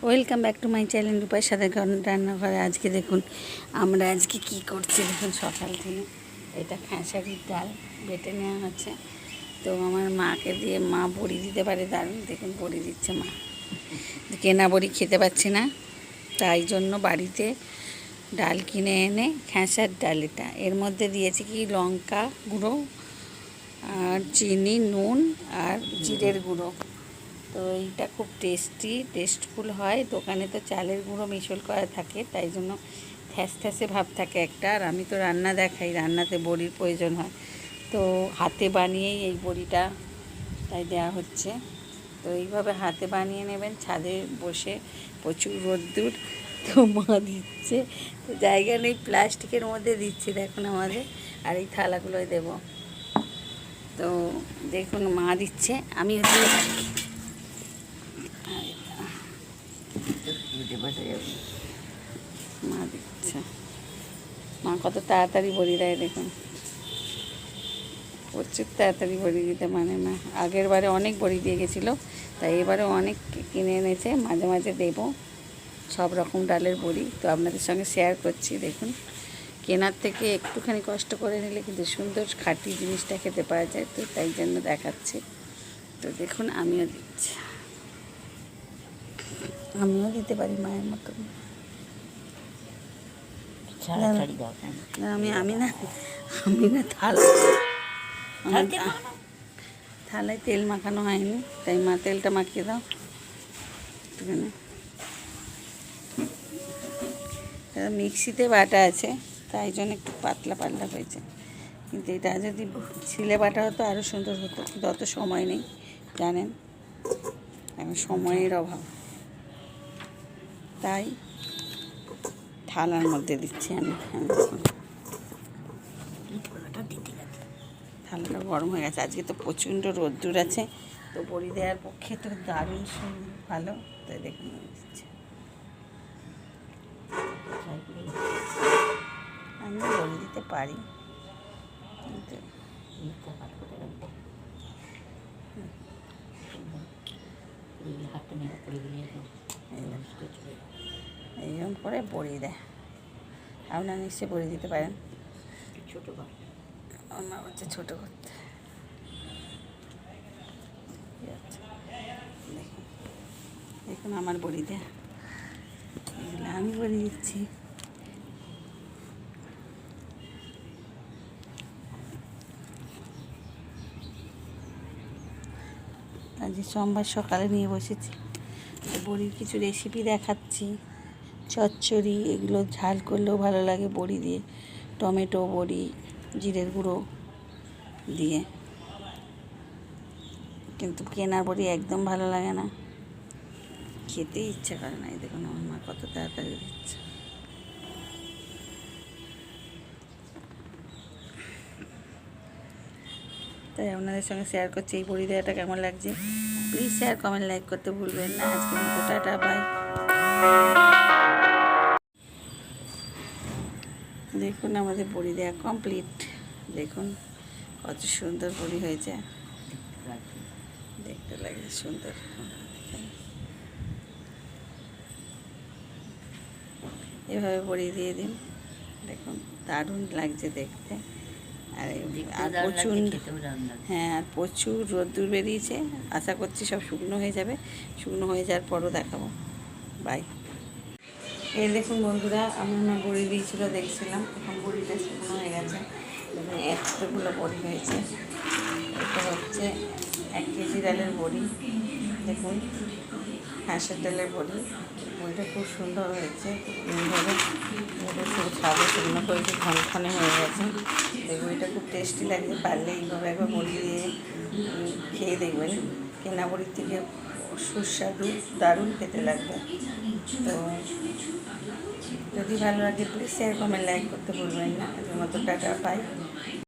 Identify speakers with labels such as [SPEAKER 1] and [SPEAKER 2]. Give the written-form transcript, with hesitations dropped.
[SPEAKER 1] Welcome back to my channel রূপার সাথে রান্নাঘরে। আজকে দেখুন আমরা আজকে কি করছি দেখুন। সকাল থেকে এটা খেসারির ডাল বেটে নেওয়া হচ্ছে। তো আমার মাকে দিয়ে মা বড়ি দিতে পারে দারুণ, দেখুন বড়ি দিচ্ছে মা। কেনা বড়ি খেতে পাচ্ছি না, তাই জন্য বাড়িতে ডাল কিনে এনে খেসার ডাল, এটা এর মধ্যে দিয়েছি কি লঙ্কা গুঁড়ো আর চিনি, নুন আর জিরের গুঁড়ো। তো এইটা খুব টেস্টফুল হয়। দোকানে তো চালের গুঁড়ো মিশল করা থাকে, তাই জন্য থ্যাসে ভাব থাকে একটা। আর আমি তো রান্না দেখাই, রান্নাতে বড়ির প্রয়োজন হয়, তো হাতে বানিয়েই এই বড়িটা তাই দেওয়া হচ্ছে। তো এইভাবে হাতে বানিয়ে নেবেন, ছাদে বসে প্রচুর রোদ্দুর, তো মা দিচ্ছে, তো জায়গা নেই, প্লাস্টিকের মধ্যে দিচ্ছি দেখুন আমাদের। আর এই থালাগুলোই দেব। তো দেখুন মা দিচ্ছে, আমি হচ্ছে মা দিচ্ছে। মা কত তাড়াতাড়ি বড়ি দেয় দেখুন, প্রচুর তাড়াতাড়ি বড়ি দিতে মানে না। আগের বারে অনেক বড়ি দিয়ে গেছিলো, তাই এবারে অনেক কিনে এনেছে। মাঝে মাঝে দেবো সব রকম ডালের বড়ি, তো আপনাদের সঙ্গে শেয়ার করছি। দেখুন কেনার থেকে একটুখানি কষ্ট করে নিলে কিন্তু সুন্দর খাঁটি জিনিসটা খেতে পাওয়া যায়, তো তাই জন্য দেখাচ্ছি। তো দেখুন আমিও দিচ্ছি, আমিও দিতে পারি মায়ের মতন। আমি না থালায় তেল মাখানো হয়নি, তাই মা তেলটা মাখিয়ে দাও। মিক্সিতে বাটা আছে, তাই জন্য একটু পাতলা হয়েছে, কিন্তু এটা যদি ছিলে বাটা হতো আরও সুন্দর হতো, কিন্তু অত সময় নেই জানেন, এখন সময়ের অভাব, তাই থালার মধ্যে দিচ্ছি আমি। থালাটা গরম হয়ে গেছে, আজকে তো প্রচণ্ড রোদ্দুর আছে, তো বড়ি দেওয়ার পক্ষে তো দারুণ ভালো। তাই দেখুন দিচ্ছে, আমি বড়ি দিতে পারি, কিন্তু এইরকম করে বড়ি দেয়। আপনারা নিশ্চয়ই বড়ি দিতে পারেন। ছোটো আমার হচ্ছে ছোটো করতে। দেখুন আমার বড়ি দেয়, এগুলো আমি বড়ি দিচ্ছি। আজ সোমবার সকালে নিয়ে বসেছি, বড়ির কিছু রেসিপি দেখাচ্ছি। চচ্চড়ি, এগুলো ঝাল করলেও ভালো লাগে বড়ি দিয়ে, টমেটো বড়ি, জিরের গুঁড়ো দিয়ে, কিন্তু কেনার বড়ি একদম ভালো লাগে না, খেতেই ইচ্ছা করে না। এই দেখুন আমার মা কত তাড়াতাড়ি দিচ্ছে। তাই আপনাদের সঙ্গে শেয়ার করছি এই বড়ি দেওয়াটা কেমন লাগছে। প্লিজ শেয়ার, কমেন্ট, লাইক করতে ভুলবেন না। আজকে মতো টাটা, বাই। দেখুন আমাদের বড়ি দেওয়া কমপ্লিট। দেখুন কত সুন্দর বড়ি হয়েছে, দেখতে লাগে সুন্দর। এভাবে বড়ি দিয়ে দিন, দেখুন দারুণ লাগছে দেখতে। আর প্রচুর রোদ্দুর বেরিয়েছে, আশা করছি সব শুকনো হয়ে যাবে। শুকনো হয়ে যাওয়ার পরও দেখাবো। বাই। এই দেখুন বন্ধুরা, আমার মা বড়ি দিয়েছিল দেখছিলাম, এখন বড়িটা শুকনো হয়ে গেছে। এতগুলো বড়ি হয়েছে। এটা হচ্ছে 1 কেজি ডালের বড়ি। দেখুন হাঁসের ডালের বড়ি, বড়িটা খুব সুন্দর হয়েছে। এইভাবে সাদা শুকনো করেছে, ঘনক্ষণে হয়ে গেছে। দেখুন এটা খুব টেস্টি লাগে, পারলে এইভাবে একবার বড়ি দিয়ে খেয়ে দেখবেন। কেনা বড়ির থেকে সুস্বাদু দারুণ খেতে লাগবে। তো যদি ভালো লাগে প্লিজ শেয়ার, কমেন্ট, লাইক করতে ভুলবেন না। আজকের মতো টাটা, বাই।